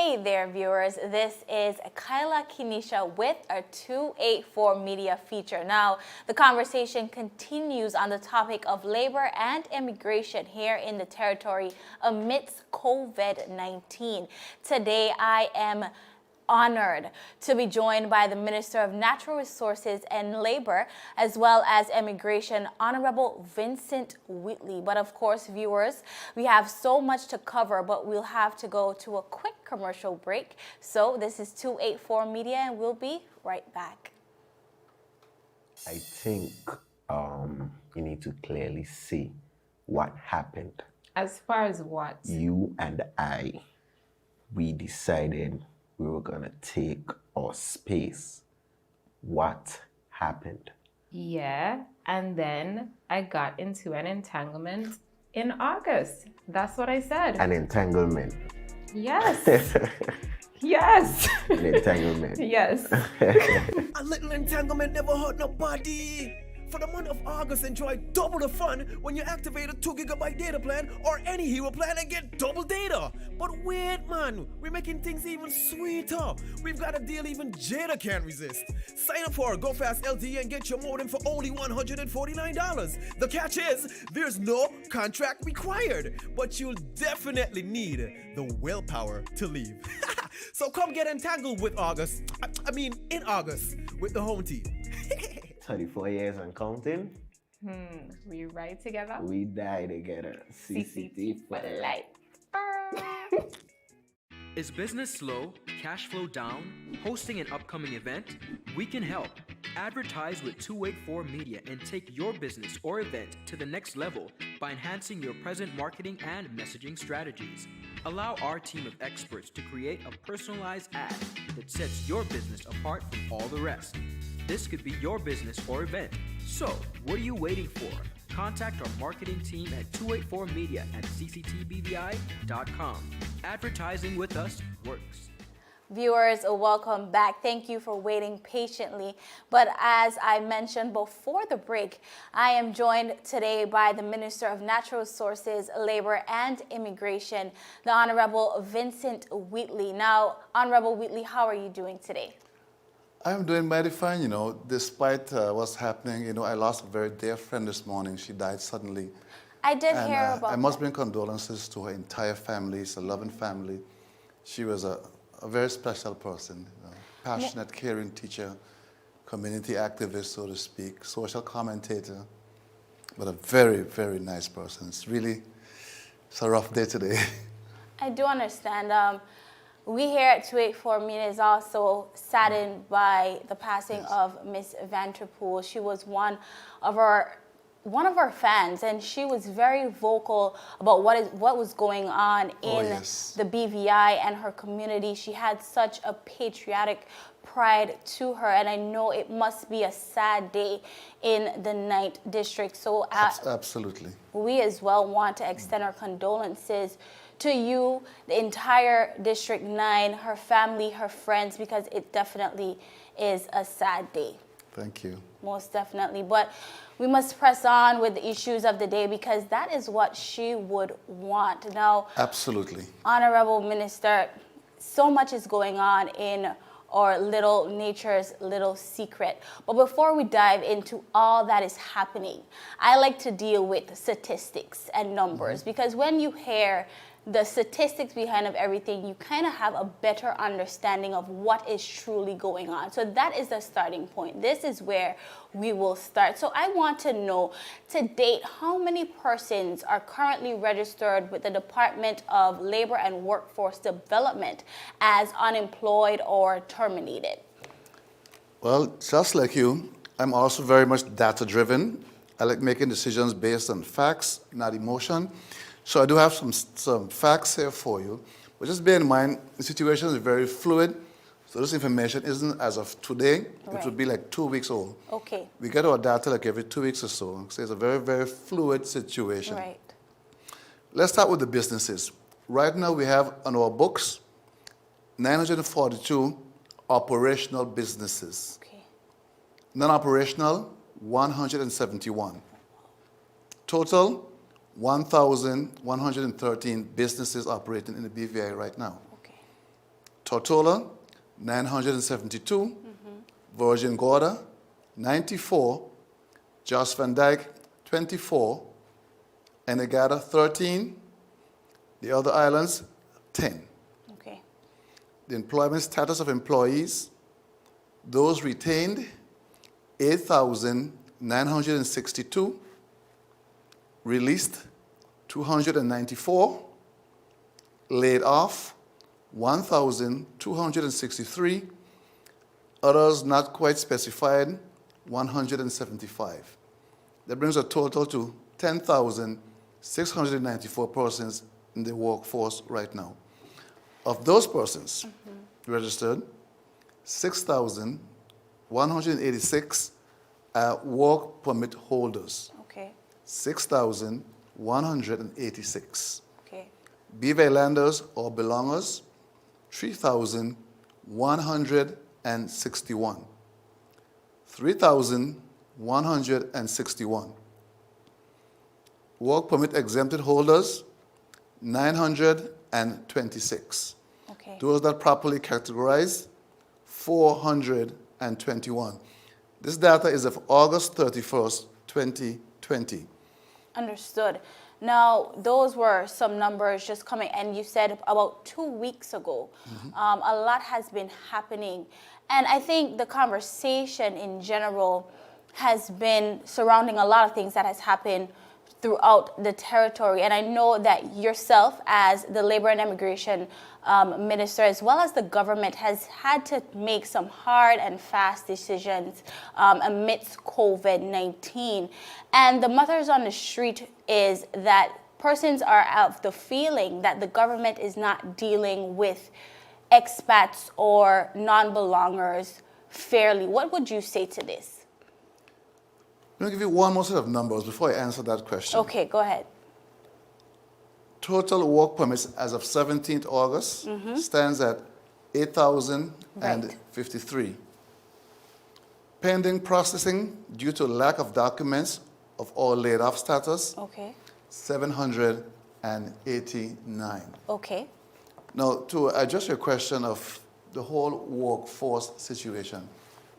Hey there, viewers. This is Kyla Kinisha with our 284 Media feature. Now, the conversation continues on the topic of labor and immigration here in the territory amidst COVID-19. Today, I am honored to be joined by the Minister of Natural Resources and Labor, as well as Immigration, Honorable Vincent Wheatley. But of course, viewers, we have so much to cover, but we'll have to go to a quick commercial break. So this is 284 Media, and we'll be right back. I think you need to clearly see what happened. As far as what? You and we decided we were gonna take our space. What happened? Yeah, and then I got into an entanglement in August. That's what I said. An entanglement. Yes. Yes. An entanglement. Yes. A little entanglement never hurt nobody. For the month of August, enjoy double the fun when you activate a 2 GB data plan or any hero plan and get double data. But wait, man, we're making things even sweeter. We've got a deal even Jada can't resist. Sign up for our Go Fast LTE and get your modem for only $149. The catch is, there's no contract required, but you'll definitely need the willpower to leave. So come get entangled with August. In August with the home team. 34 years and counting. We ride together. We die together. CCT for life. Is business slow, cash flow down, hosting an upcoming event? We can help. Advertise with 284 Media and take your business or event to the next level by enhancing your present marketing and messaging strategies. Allow our team of experts to create a personalized ad that sets your business apart from all the rest. This could be your business or event. So, what are you waiting for? Contact our marketing team at 284media at cctbvi.com. Advertising with us works. Viewers, welcome back. Thank you for waiting patiently. But as I mentioned before the break, I am joined today by the Minister of Natural Resources, Labor and Immigration, the Honorable Vincent Wheatley. Now, Honorable Wheatley, how are you doing today? I'm doing mighty fine, despite what's happening. I lost a very dear friend this morning. She died suddenly. I did hear about I must bring condolences to her entire family. It's a loving family. She was a very special person, passionate, caring teacher, community activist, so to speak, social commentator, but a very, very nice person. It's a rough day today. I do understand. We here at 284 Media is also saddened by the passing of Miss Vanderpool. She was one of our fans, and she was very vocal about what was going on in the BVI and her community. She had such a patriotic pride to her, and I know it must be a sad day in the 9th District. So absolutely, we as well want to extend our condolences to you, the entire District 9, her family, her friends, because it definitely is a sad day. Thank you. Most definitely. But we must press on with the issues of the day because that is what she would want. Now, absolutely. Honorable Minister, so much is going on in our nature's little secret. But before we dive into all that is happening, I like to deal with statistics and numbers because when you hear the statistics behind of everything, you kind of have a better understanding of what is truly going on. So that is the starting point. This is where we will start. So I want to know, to date, how many persons are currently registered with the Department of Labor and Workforce Development as unemployed or terminated? Well, just like you, I'm also very much data-driven. I like making decisions based on facts, not emotion. So I do have some facts here for you. But just bear in mind, the situation is very fluid. So this information isn't as of today. Right. It would be like 2 weeks old. Okay. We get our data like every 2 weeks or so. So it's a very, very fluid situation. Right. Let's start with the businesses. Right now we have on our books 942 operational businesses. Okay. Non-operational, 171. Total, 1,113 businesses operating in the BVI right now. Okay. Tortola, 972. Virgin Gorda, 94. Jos Van Dyke, 24. Anegada, 13. The other islands, 10. Okay. The employment status of employees, those retained, 8,962. Released, 294. Laid off, 1,263. Others not quite specified, 175. That brings a total to 10,694 persons in the workforce right now. Of those persons registered, 6,186 are work permit holders. Okay. 6,186. Okay. Beaver Islanders or belongers, 3,161. 3,161. Work permit exempted holders, 926. Okay. Those that properly categorized, 421. This data is of August 31st, 2020. Understood. Now, those were some numbers just coming, and you said about 2 weeks ago, a lot has been happening. And I think the conversation in general has been surrounding a lot of things that has happened throughout the territory. And I know that yourself, as the Labor and Immigration Minister, as well as the government, has had to make some hard and fast decisions amidst COVID-19. And the mothers on the street is that persons are of the feeling that the government is not dealing with expats or non-belongers fairly. What would you say to this? Let me give you one more set of numbers before I answer that question. Okay, go ahead. Total work permits as of 17th August stands at 8,053. Pending processing due to lack of documents of all laid off status, Okay. 789. Okay. Now, to address your question of the whole workforce situation,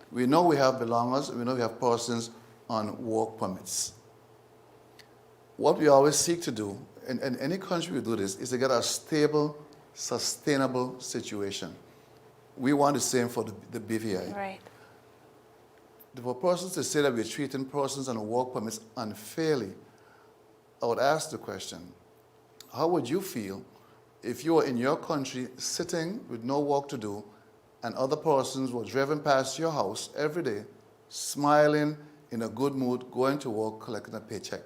we know we have belongers, we know we have persons on work permits. What we always seek to do, and any country we do this, is to get a stable, sustainable situation. We want the same for the BVI. Right. For persons to say that we're treating persons on work permits unfairly, I would ask the question, how would you feel if you were in your country sitting with no work to do and other persons were driven past your house every day, smiling, in a good mood, going to work, collecting a paycheck?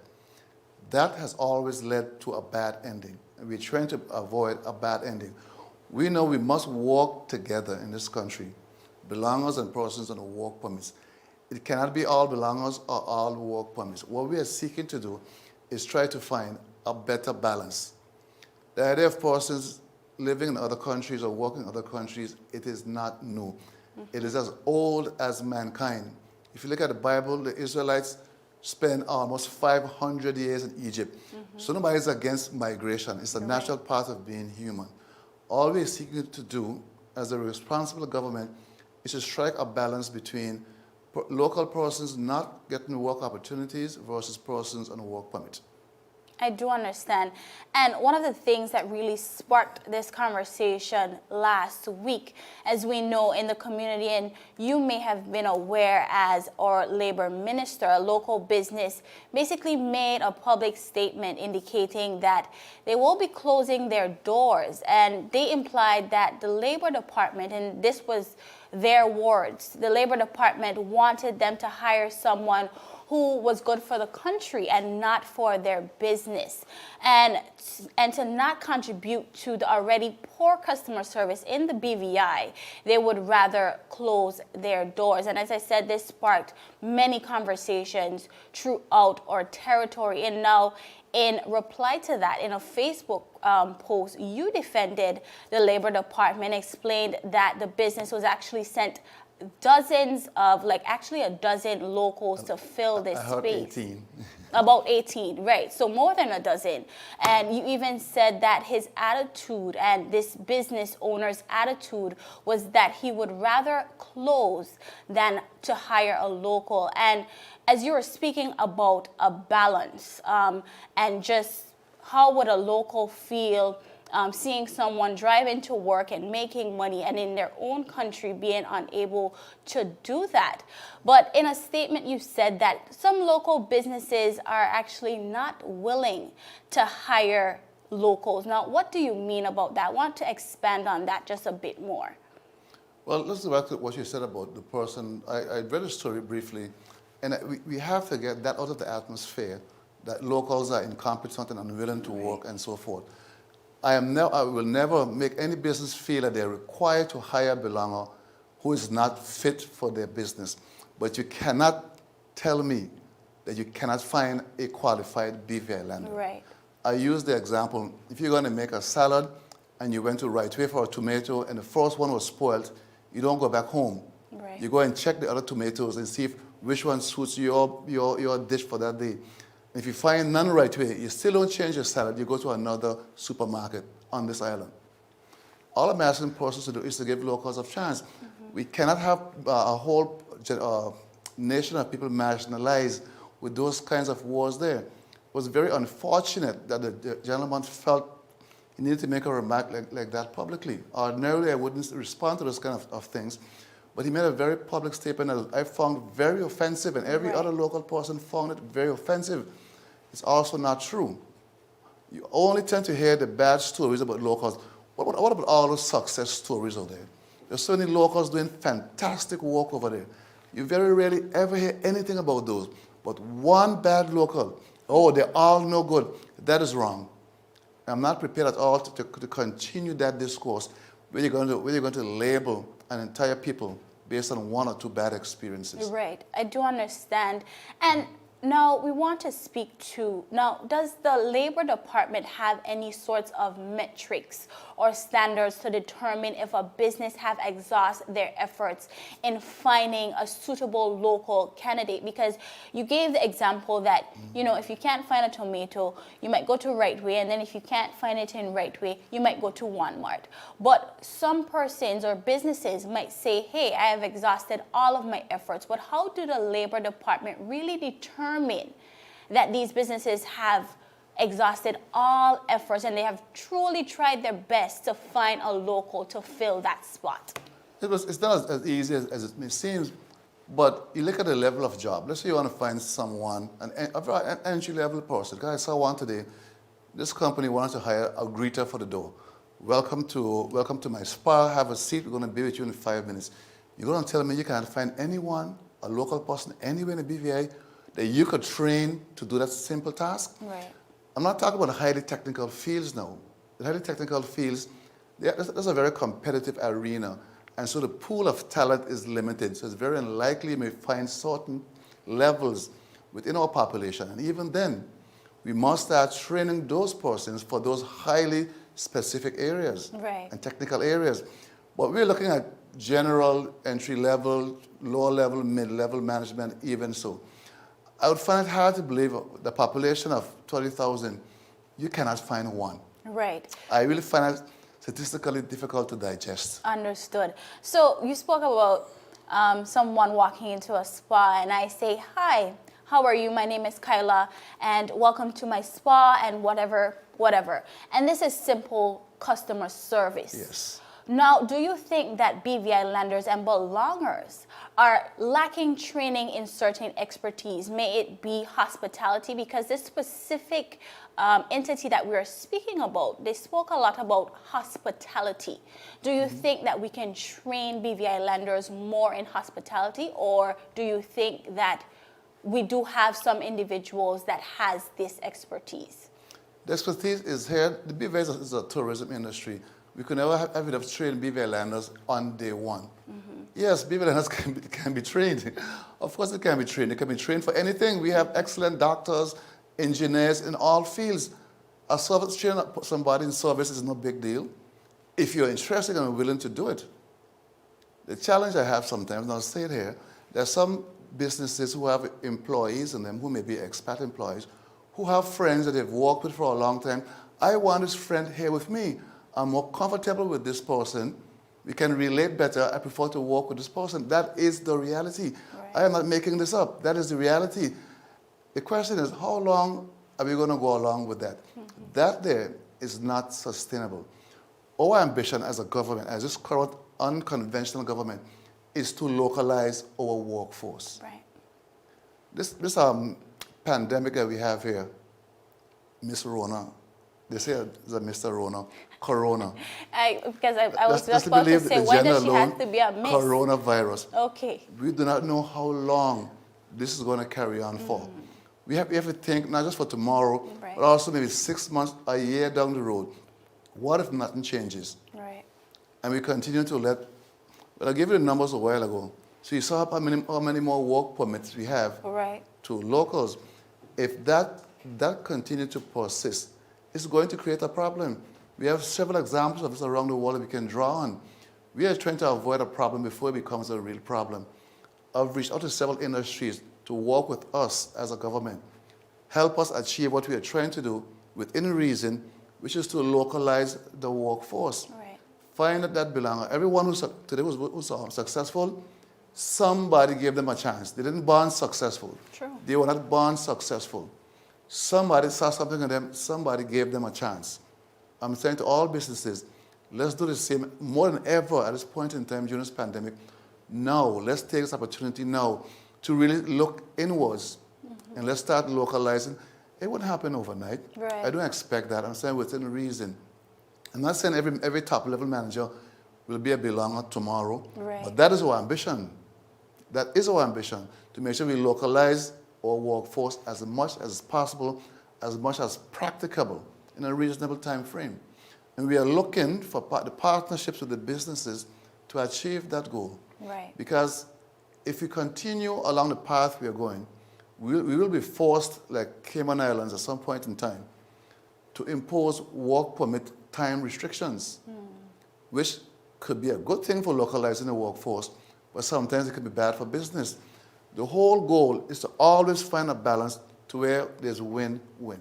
That has always led to a bad ending, and we're trying to avoid a bad ending. We know we must work together in this country, belongers and persons on the work permits. It cannot be all belongers or all work permits. What we are seeking to do is try to find a better balance. The idea of persons living in other countries or working in other countries, it is not new. It is as old as mankind. If you look at the Bible, the Israelites spent almost 500 years in Egypt. So nobody's against migration. It's a natural part of being human. All we're seeking to do as a responsible government is to strike a balance between local persons not getting work opportunities versus persons on a work permit. I do understand. And one of the things that really sparked this conversation last week, as we know in the community, and you may have been aware as our labor minister, a local business basically made a public statement indicating that they will be closing their doors. And they implied that the labor department, and this was their words, the labor department wanted them to hire someone who was good for the country and not for their business, and to not contribute to the already poor customer service in the BVI. They would rather close their doors. And as I said, this sparked many conversations throughout our territory. And now, in reply to that, in a Facebook post, you defended the Labor Department, explained that the business was actually sent dozens of, actually a dozen locals to fill this I heard space. 18. About 18, right. So more than a dozen. And you even said that his attitude and this business owner's attitude was that he would rather close than to hire a local. And as you were speaking about a balance and just how would a local feel seeing someone drive into work and making money and in their own country being unable to do that. But in a statement you said that some local businesses are actually not willing to hire locals. Now, what do you mean about that? I want to expand on that just a bit more. Well, let's go back to what you said about the person. I read a story briefly, and we have to get that out of the atmosphere, that locals are incompetent and unwilling to work and so forth. I will never make any business feel that they're required to hire a belonger who is not fit for their business. But you cannot tell me that you cannot find a qualified BVI lender. Right. I use the example, if you're going to make a salad and you went to Right Way for a tomato and the first one was spoiled, you don't go back home. Right. You go and check the other tomatoes and see which one suits your dish for that day. If you find none right way, you still don't change your salad, you go to another supermarket on this island. All I'm asking persons to do is to give locals a chance. We cannot have a whole nation of people marginalized with those kinds of wars there. It was very unfortunate that the gentleman felt he needed to make a remark like that publicly. Ordinarily, I wouldn't respond to those kind of things, but he made a very public statement that I found very offensive, and every other local person found it very offensive. It's also not true. You only tend to hear the bad stories about locals. What about all the success stories out there? There's so many locals doing fantastic work over there. You very rarely ever hear anything about those. But one bad local, oh, they're all no good. That is wrong. I'm not prepared at all to continue that discourse where you're going to label an entire people based on one or two bad experiences. Right. I do understand. And now we want to speak to, now, does the Labor Department have any sorts of metrics or standards to determine if a business have exhausted their efforts in finding a suitable local candidate? Because you gave the example that, you know, if you can't find a tomato, you might go to Right Way, and then if you can't find it in Right Way, you might go to Walmart. But some persons or businesses might say, hey, I have exhausted all of my efforts. But how do the Labor Department really determine that these businesses have exhausted all efforts and they have truly tried their best to find a local to fill that spot? It's not as easy as it may seem, but you look at the level of job. Let's say you want to find someone, an entry-level person. Guys, I saw one today. This company wanted to hire a greeter for the door. Welcome to my spa. Have a seat. We're going to be with you in 5 minutes. You're going to tell me you can't find anyone, a local person, anywhere in the BVI that you could train to do that simple task? Right. I'm not talking about highly technical fields now. The highly technical fields, that's a very competitive arena. And so the pool of talent is limited. So it's very unlikely you may find certain levels within our population. And even then, we must start training those persons for those highly specific areas and technical areas. But we're looking at general, entry level, lower level, mid-level management, even so. I would find it hard to believe the population of 20,000, you cannot find one. Right. I really find it statistically difficult to digest. Understood. So you spoke about someone walking into a spa and I say, hi, how are you? My name is Kyla and welcome to my spa and whatever. And this is simple customer service. Yes. Now, do you think that BVI lenders and belongers are lacking training in certain expertise? May it be hospitality? Because this specific entity that we're speaking about, they spoke a lot about hospitality. Do you think that we can train BVI lenders more in hospitality, or do you think that we do have some individuals that has this expertise? The expertise is here. The BVI is a tourism industry. We could never have enough trained BVI lenders on day one. Yes, BVI lenders can be trained. Of course they can be trained. They can be trained for anything. We have excellent doctors, engineers in all fields. A service training somebody in service is no big deal if you're interested and willing to do it. The challenge I have sometimes, and I'll say it here, there's some businesses who have employees in them who may be expat employees, who have friends that they've worked with for a long time. I want this friend here with me. I'm more comfortable with this person. We can relate better. I prefer to work with this person. That is the reality. Right. I am not making this up. That is the reality. The question is, how long are we going to go along with that? That there is not sustainable. Our ambition as a government, as this current unconventional government, is to localize our workforce. Right. This pandemic that we have here, Miss Rona, they say it's a Mr. Rona, Corona. Because I was Let's just about to believe say, the why gender does she alone, have to be a miss? Coronavirus. Okay. We do not know how long this is going to carry on for. We have to think not just for tomorrow, Right. but also maybe 6 months, a year down the road. What if nothing changes? Right. And we continue to well, I gave you the numbers a while ago. So you saw how many more work permits we have Right. to locals. If that continues to persist, it's going to create a problem. We have several examples of this around the world that we can draw on. We are trying to avoid a problem before it becomes a real problem. I've reached out to several industries to work with us as a government, help us achieve what we are trying to do within reason, which is to localize the workforce. Right. Find that belong. Everyone who today was successful, somebody gave them a chance. They didn't born successful. True. They were not born successful. Somebody saw something in them, somebody gave them a chance. I'm saying to all businesses, let's do the same more than ever at this point in time during this pandemic. Now, let's take this opportunity now to really look inwards and let's start localizing. It wouldn't happen overnight. Right. I don't expect that. I'm saying within reason. I'm not saying every top level manager will be a belonger tomorrow, Right. but that is our ambition. That is our ambition, to make sure we localize our workforce as much as possible, as much as practicable in a reasonable time frame. And we are looking for the partnerships with the businesses to achieve that goal. Right. Because if we continue along the path we are going, we will be forced, like Cayman Islands at some point in time, to impose work permit time restrictions, which could be a good thing for localizing the workforce, but sometimes it could be bad for business. The whole goal is to always find a balance to where there's win-win.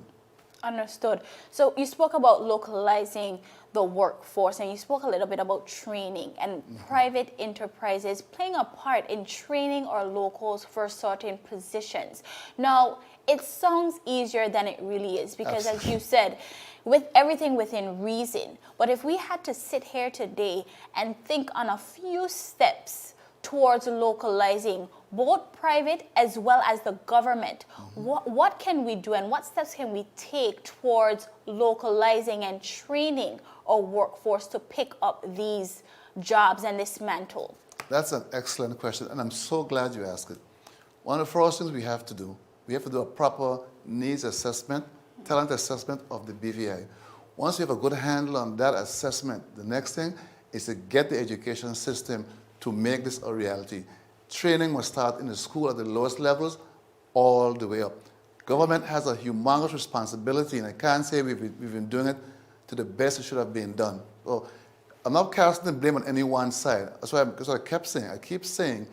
Understood. So you spoke about localizing the workforce, and you spoke a little bit about training and private enterprises playing a part in training our locals for certain positions. Now, it sounds easier than it really is because, as you said, with everything within reason. But if we had to sit here today and think on a few steps towards localizing both private as well as the government, what can we do and what steps can we take towards localizing and training our workforce to pick up these jobs and this mantle? That's an excellent question, and I'm so glad you asked it. One of the first things we have to do a proper needs assessment, talent assessment of the BVI. Once we have a good handle on that assessment, the next thing is to get the education system to make this a reality. Training must start in the school at the lowest levels all the way up. Government has a humongous responsibility, and I can't say we've been doing it to the best it should have been done. So I'm not casting the blame on any one side. That's what I kept saying. I keep saying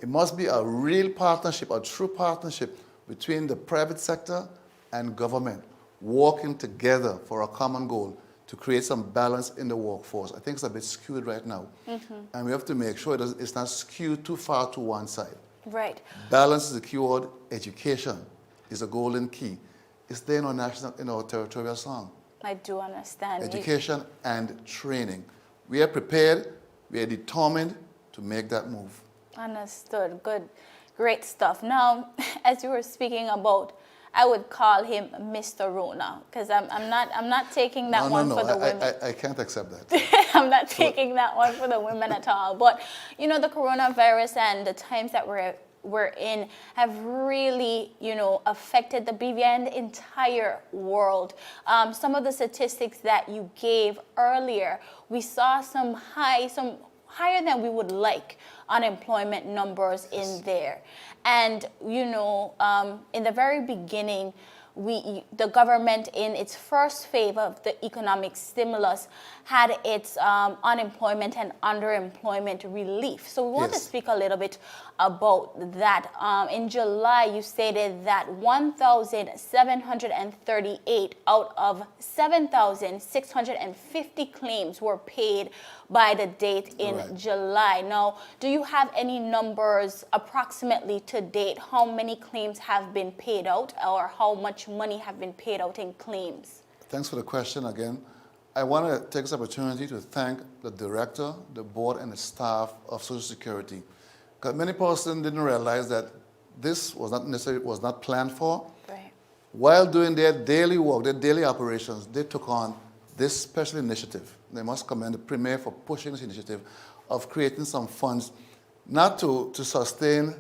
it must be a real partnership, a true partnership between the private sector and government, working together for a common goal to create some balance in the workforce. I think it's a bit skewed right now. And we have to make sure it's not skewed too far to one side. Right. Balance is the keyword. Education is a golden key. It's there in our territorial song. I do understand. Education and training. We are prepared, we are determined to make that move. Understood. Good. Great stuff. Now, as you were speaking about, I would call him Mr. Rona because I'm not taking that one for the women. I can't accept that. I'm not taking that one for the women at all. But you know, the coronavirus and the times that we're in have really, affected the BVI and the entire world. Some of the statistics that you gave earlier, we saw some higher than we would like unemployment numbers in there. And, in the very beginning, the government, in its first phase of the economic stimulus, had its unemployment and underemployment relief. So we want to Yes. speak a little bit about that. In July, you stated that 1,738 out of 7,650 claims were paid by the date in Right. July. Now, do you have any numbers approximately to date? How many claims have been paid out, or how much money have been paid out in claims? Thanks for the question again. I want to take this opportunity to thank the director, the board, and the staff of Social Security. Because many persons didn't realize that this was not necessarily was not planned for. Right. While doing their daily work, their daily operations, they took on this special initiative. They must commend the Premier for pushing this initiative of creating some funds, not to sustain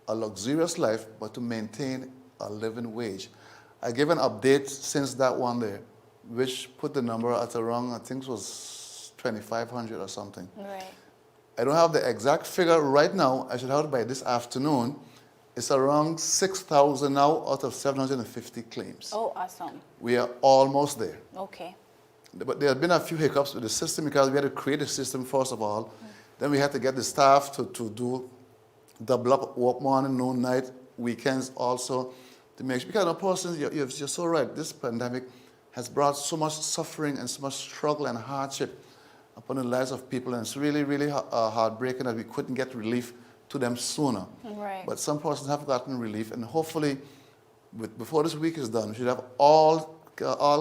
a luxurious life, but to maintain a living wage. I gave an update since that one day, which put the number at around, I think it was 2,500 or something. Right. I don't have the exact figure right now. I should have it by this afternoon. It's around 6,000 now out of 750 claims. Oh, awesome. We are almost there. Okay. But there have been a few hiccups with the system because we had to create a system first of all. Then we had to get the staff to do double up, work morning, noon, night, weekends also, to make sure. Because, persons, you're so right, this pandemic has brought so much suffering and so much struggle and hardship upon the lives of people, and it's really, really heartbreaking that we couldn't get relief to them sooner. Right. But some persons have gotten relief, and hopefully, before this week is done, we should have all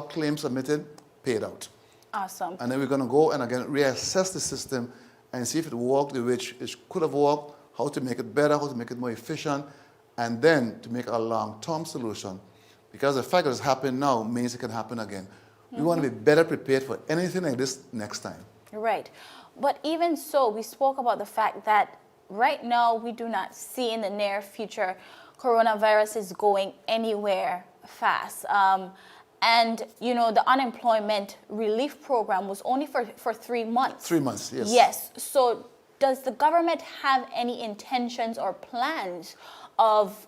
claims submitted, paid out. Awesome. And then we're going to go and again reassess the system and see if it worked the way it could have worked, how to make it better, how to make it more efficient, and then to make a long-term solution. Because the fact that it's happening now means it can happen again. We want to be better prepared for anything like this next time. Right. But even so, we spoke about the fact that right now we do not see in the near future coronavirus is going anywhere fast. And, the unemployment relief program was only for 3 months. 3 months, yes. Yes. So does the government have any intentions or plans of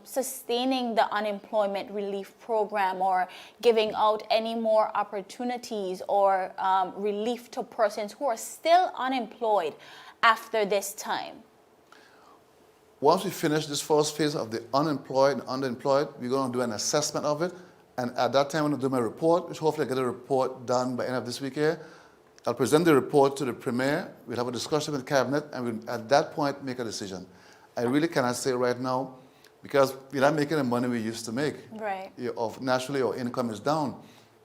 sustaining the unemployment relief program, or giving out any more opportunities or relief to persons who are still unemployed after this time? Once we finish this first phase of the unemployed and underemployed, we're going to do an assessment of it. And at that time, I'm going to do my report, which hopefully I get a report done by end of this week here. I'll present the report to the Premier. We'll have a discussion with the Cabinet, and we'll, at that point, make a decision. I really cannot say right now, because we're not making the money we used to make. Right. Naturally, our income is down.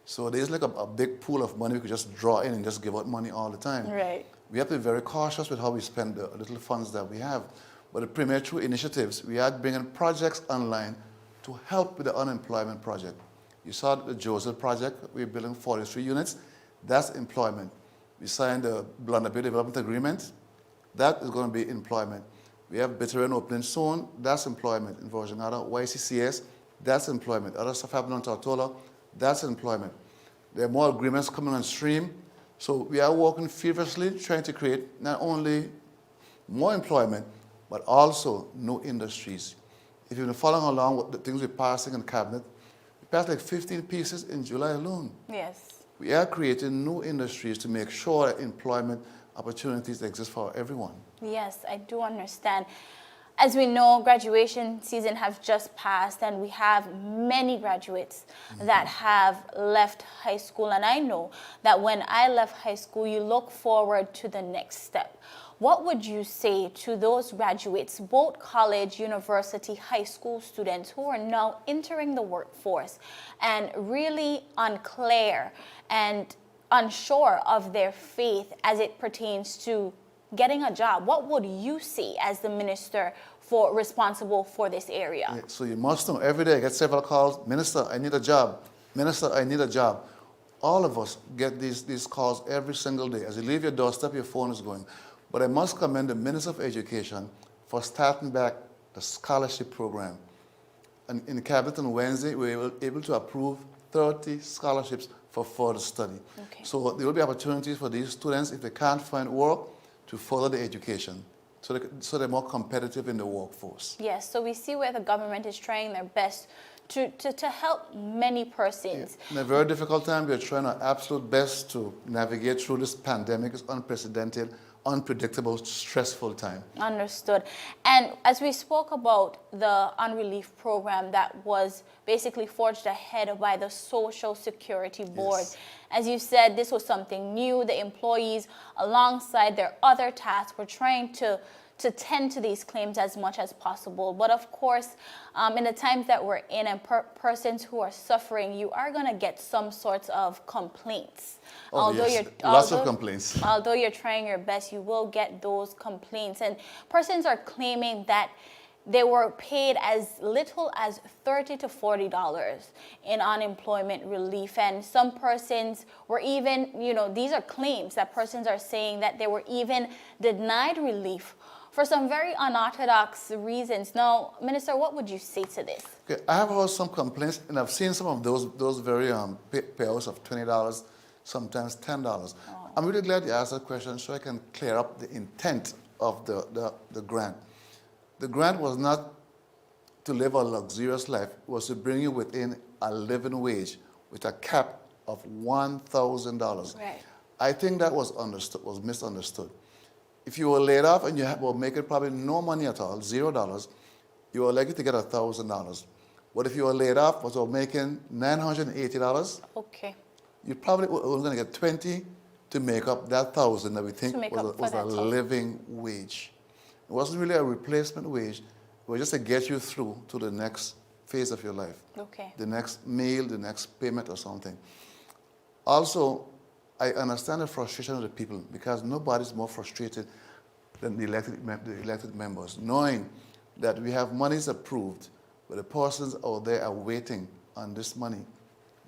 So there's like a big pool of money we could just draw in and just give out money all the time. Right. We have to be very cautious with how we spend the little funds that we have. But the Premier, through initiatives, we are bringing projects online to help with the unemployment project. You saw the Joseph project. We're building 43 units. That's employment. We signed the Blunder Bay Development Agreement. That is going to be employment. We have Bitteren opening soon. That's employment. In Virginata, YCCS, that's employment. Other stuff happening on Tortola, that's employment. There are more agreements coming on stream. So we are working feverishly trying to create not only more employment, but also new industries. If you've been following along with the things we're passing in Cabinet, we passed like 15 pieces in July alone. Yes. We are creating new industries to make sure that employment opportunities exist for everyone. Yes, I do understand. As we know, graduation season has just passed, and we have many graduates that have left high school. And I know that when I left high school, you look forward to the next step. What would you say to those graduates, both college, university, high school students who are now entering the workforce and really unclear and unsure of their faith as it pertains to getting a job? What would you say as the minister responsible for this area? Yeah, so you must know, every day I get several calls, Minister, I need a job. Minister, I need a job. All of us get these calls every single day. As you leave your doorstep, your phone is going. But I must commend the Minister of Education for starting back the scholarship program. And in the Cabinet on Wednesday, we were able to approve 30 scholarships for further study. Okay. So there will be opportunities for these students, if they can't find work, to further their education, so they're more competitive in the workforce. Yes, so we see where the government is trying their best to help many persons. In a very difficult time, we are trying our absolute best to navigate through this pandemic. It's unprecedented, unpredictable, stressful time. Understood. And as we spoke about the unrelief program that was basically forged ahead by the Social Security Board, Yes. as you said, this was something new. The employees, alongside their other tasks, were trying to tend to these claims as much as possible. But of course, in the times that we're in and persons who are suffering, you are going to get some sorts of complaints. Oh, yes. Lots of complaints. Although you're trying your best, you will get those complaints. And persons are claiming that they were paid as little as $30 to $40 in unemployment relief. And some persons were even, these are claims that persons are saying that they were even denied relief for some very unorthodox reasons. Now, Minister, what would you say to this? Okay, I have heard some complaints, and I've seen some of those very payouts of $20, sometimes $10. Oh. I'm really glad you asked that question so I can clear up the intent of the grant. The grant was not to live a luxurious life, it was to bring you within a living wage with a cap of $1,000. Right. I think that was misunderstood. If you were laid off and you were making probably no money at all, $0, you were likely to get $1,000. But if you were laid off but were making $980, Okay. you probably were going to get $20 to make up that $1,000 that we think To make up for was that a $1,000. living wage. It wasn't really a replacement wage. It was just to get you through to the next phase of your life. Okay. The next meal, the next payment or something. Also, I understand the frustration of the people because nobody's more frustrated than the elected members, knowing that we have monies approved, but the persons out there are waiting on this money.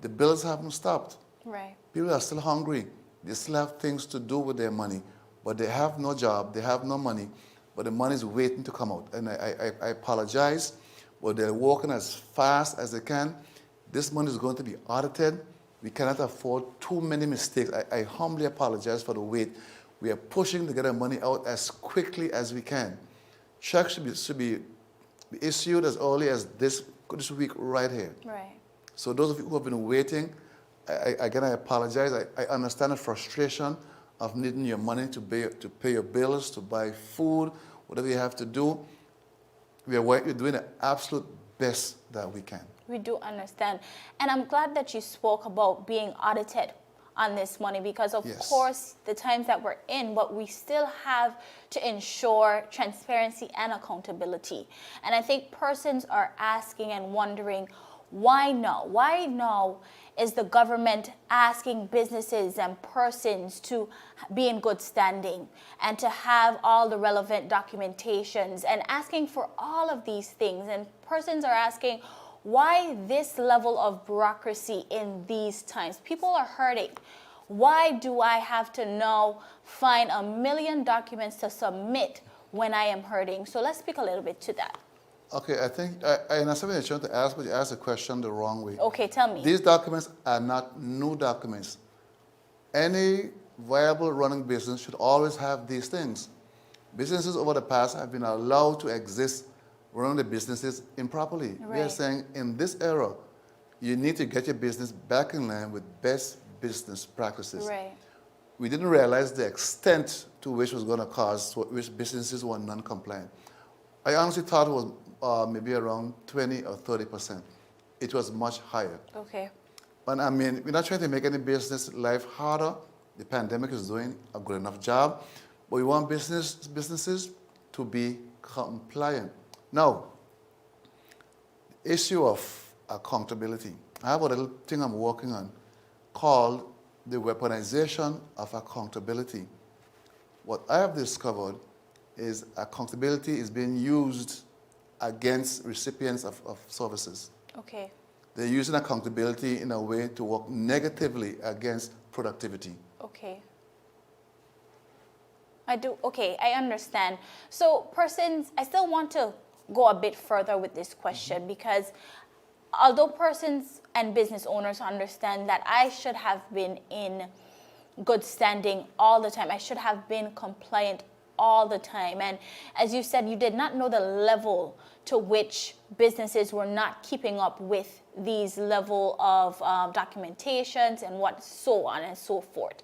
The bills haven't stopped. Right. People are still hungry. They still have things to do with their money, but they have no job, they have no money, but the money is waiting to come out. And I apologize, but they're working as fast as they can. This money is going to be audited. We cannot afford too many mistakes. I humbly apologize for the wait. We are pushing to get our money out as quickly as we can. Checks should be issued as early as this week right here. Right. So those of you who have been waiting, I apologize. I understand the frustration of needing your money to pay your bills, to buy food, whatever you have to do. We're doing the absolute best that we can. We do understand. And I'm glad that you spoke about being audited on this money because, of Yes. course, the times that we're in, but we still have to ensure transparency and accountability. And I think persons are asking and wondering, why no? Why no is the government asking businesses and persons to be in good standing and to have all the relevant documentations and asking for all of these things? And persons are asking, why this level of bureaucracy in these times? People are hurting. Why do I have to now find 1 million documents to submit when I am hurting? So let's speak a little bit to that. Okay, I think I understand what you're trying to ask, but you asked the question the wrong way. Okay, tell me. These documents are not new documents. Any viable running business should always have these things. Businesses over the past have been allowed to exist running the businesses improperly. We are Right. saying in this era, you need to get your business back in line with best business practices. Right. We didn't realize the extent to which was going to cause, which businesses were non-compliant. I honestly thought it was maybe around 20 or 30%. It was much higher. Okay. And I mean, we're not trying to make any business life harder. The pandemic is doing a good enough job. But we want businesses to be compliant. Now, the issue of accountability. I have a little thing I'm working on called the weaponization of accountability. What I have discovered is accountability is being used against recipients of services. Okay. They're using accountability in a way to work negatively against productivity. Okay. I understand. So persons, I still want to go a bit further with this question because although persons and business owners understand that I should have been in good standing all the time, I should have been compliant all the time. And as you said, you did not know the level to which businesses were not keeping up with these level of documentations and what so on and so forth.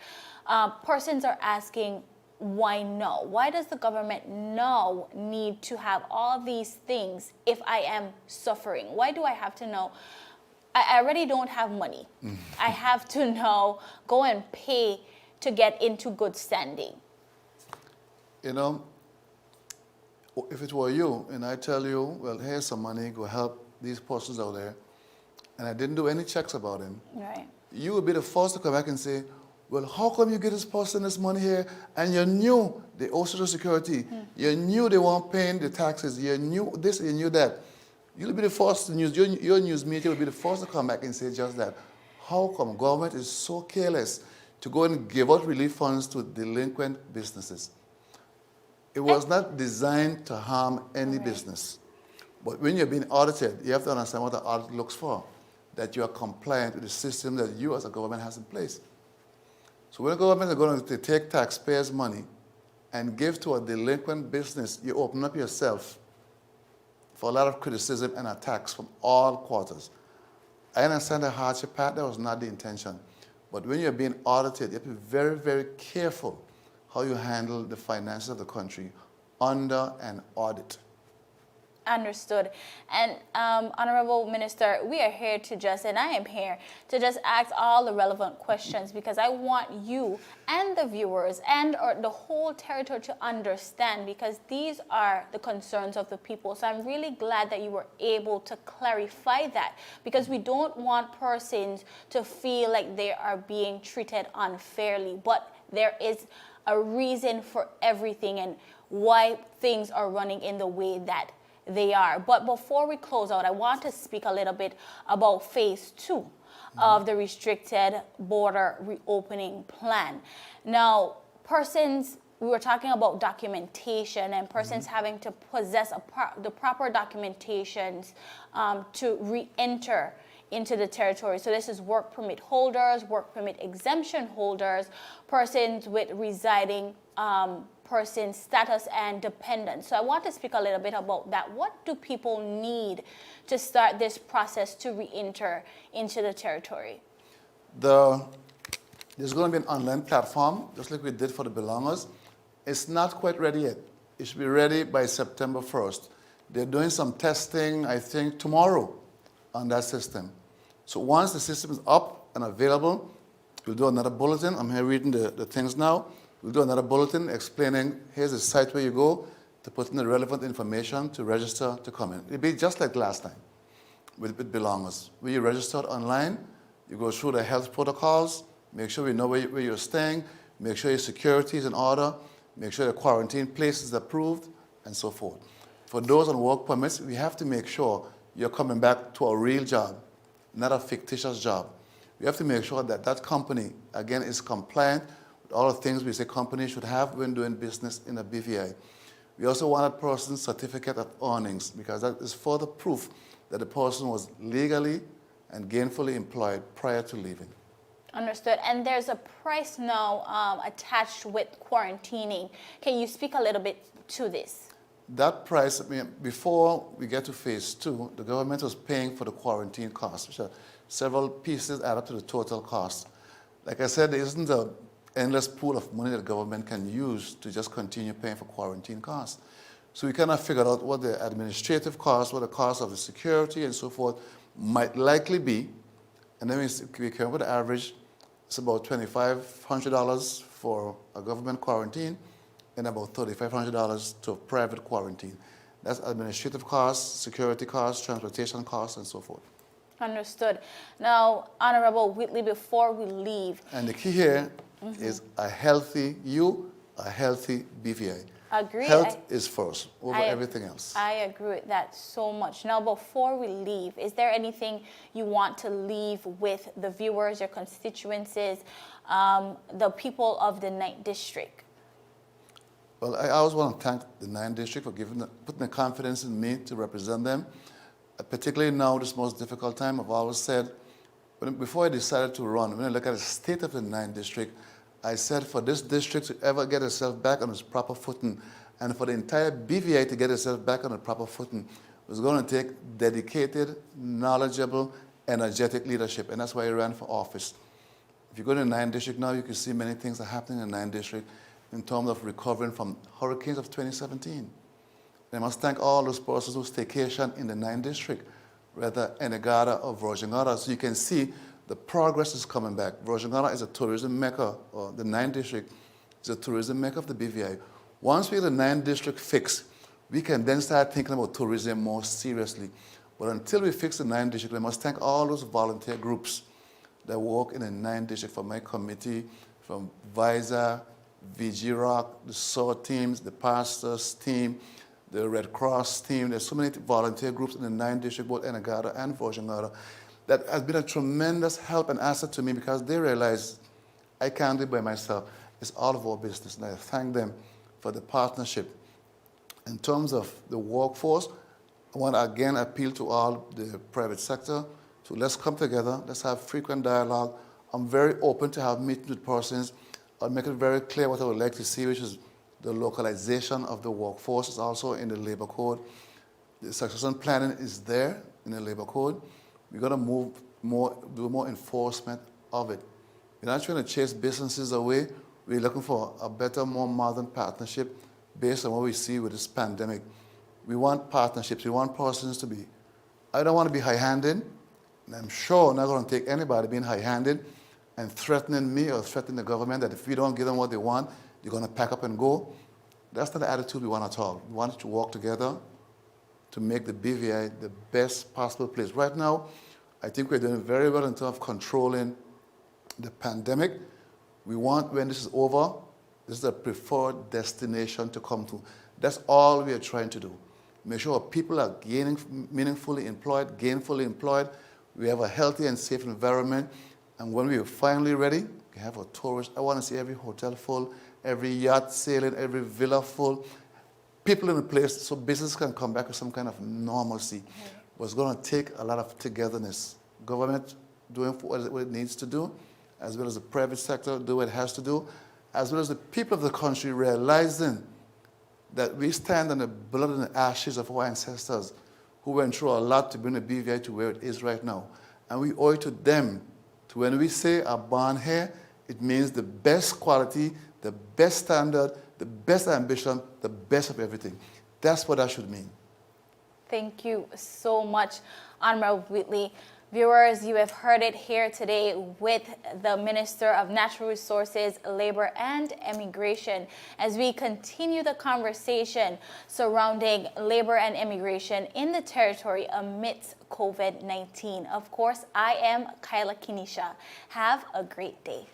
Persons are asking, why no? Why does the government now need to have all these things if I am suffering? Why do I have to know? I already don't have money. I have to know, go and pay to get into good standing. You know, if it were you and I tell you, well, here's some money, go help these persons out there, and I didn't do any checks about him, Right. you would be the first to come back and say, well, how come you get this person this money here and you knew they owe Social Security, you knew they weren't paying the taxes, you knew this, you knew that. You'll be the first to news, your news media will be the first to come back and say just that. How come government is so careless to go and give out relief funds to delinquent businesses? It was not designed to harm any business. But when you're being audited, you have to understand what the audit looks for, that you are compliant with the system that you as a government has in place. So when the government is going to take taxpayers' money and give to a delinquent business, you open up yourself for a lot of criticism and attacks from all quarters. I understand the hardship part, that was not the intention. But when you're being audited, you have to be very, very careful how you handle the finances of the country under an audit. Understood. And Honorable Minister, we are here to just, and I am here to just ask all the relevant questions because I want you and the viewers and the whole territory to understand, because these are the concerns of the people. So I'm really glad that you were able to clarify that, because we don't want persons to feel like they are being treated unfairly, but there is a reason for everything and why things are running in the way that they are. But before we close out, I want to speak a little bit about phase 2 of the restricted border reopening plan. Now, we were talking about documentation and persons having to possess the proper documentations to re-enter into the territory. So this is work permit holders, work permit exemption holders, persons with residing person status and dependents. So I want to speak a little bit about that. What do people need to start this process to re-enter into the territory? There's going to be an online platform, just like we did for the belongers. It's not quite ready yet. It should be ready by September 1st. They're doing some testing, I think, tomorrow on that system. So once the system is up and available, we'll do another bulletin. I'm here reading the things now. We'll do another bulletin explaining, here's the site where you go to put in the relevant information to register to come in. It'll be just like last time with belongers. When you registered online, you go through the health protocols, make sure we know where you're staying, make sure your security is in order, make sure the quarantine place is approved, and so forth. For those on work permits, we have to make sure you're coming back to a real job, not a fictitious job. We have to make sure that that company, again, is compliant with all the things we say companies should have when doing business in a BVI. We also want a person's certificate of earnings, because that is further proof that the person was legally and gainfully employed prior to leaving. Understood. And there's a price now attached with quarantining. Can you speak a little bit to this? That price, before we get to phase 2, the government was paying for the quarantine costs, which are several pieces add up to the total cost. Like I said, there isn't an endless pool of money that the government can use to just continue paying for quarantine costs. So we kind of figured out what the administrative costs, what the cost of the security and so forth might likely be. And then we came up with the average. It's about $2,500 for a government quarantine and about $3,500 to a private quarantine. That's administrative costs, security costs, transportation costs, and so forth. Understood. Now, Honorable Wheatley, before we leave. And the key here is a healthy BVI. Agree. Health is first over everything else. I agree with that so much. Now, before we leave, is there anything you want to leave with the viewers, your constituencies, the people of the 9th District? Well, I always want to thank the 9th District for putting the confidence in me to represent them. Particularly now, this most difficult time, I've always said, before I decided to run, when I look at the state of the 9th District, I said for this district to ever get itself back on its proper footing, and for the entire BVI to get itself back on the proper footing, was going to take dedicated, knowledgeable, energetic leadership, and that's why I ran for office. If you go to the 9th district now, you can see many things are happening in the 9th district in terms of recovering from hurricanes of 2017. I must thank all those persons who staycation in the 9th district, whether Enegada or Virgin-Gorda, so you can see the progress is coming back. Virgin-Gorda is a tourism mecca, or the 9th district is a tourism mecca of the BVI. Once we get the 9th district fixed, we can then start thinking about tourism more seriously. But until we fix the 9th district, I must thank all those volunteer groups that work in the 9th district, from my committee, from VISA, VG Rock, the SOAR teams, the pastors team, the Red Cross team. There's so many volunteer groups in the 9th district, both Enegada and Virgin-Gorda, that has been a tremendous help and asset to me, because they realize I can't do it by myself. It's all of our business, and I thank them for the partnership. In terms of the workforce, I want to again appeal to all the private sector to let's come together, let's have frequent dialogue. I'm very open to have meetings with persons. I'll make it very clear what I would like to see, which is the localization of the workforce is also in the labor code. The succession planning is there in the labor code. We're going to do more enforcement of it. We're not trying to chase businesses away. We're looking for a better, more modern partnership based on what we see with this pandemic. We want partnerships. We want persons to be, I don't want to be high-handed, and I'm sure I'm not going to take anybody being high-handed and threatening me or threatening the government that if we don't give them what they want, they're going to pack up and go. That's not the attitude we want at all. We want to work together to make the BVI the best possible place. Right now, I think we're doing very well in terms of controlling the pandemic. We want, when this is over, this is a preferred destination to come to. That's all we are trying to do. Make sure people are meaningfully employed, gainfully employed. We have a healthy and safe environment. And when we are finally ready, we have a tourist. I want to see every hotel full, every yacht sailing, every villa full. People in the place, so business can come back with some kind of normalcy. But it's going to take a lot of togetherness. Government doing what it needs to do, as well as the private sector do what it has to do, as well as the people of the country realizing that we stand on the blood and the ashes of our ancestors who went through a lot to bring the BVI to where it is right now. And we owe it to them. To when we say are born here, it means the best quality, the best standard, the best ambition, the best of everything. That's what that should mean. Thank you so much, Honorable Wheatley. Viewers, you have heard it here today with the Minister of Natural Resources, Labor and Immigration as we continue the conversation surrounding labor and immigration in the territory amidst COVID-19. Of course, I am Kyla Kinisha. Have a great day.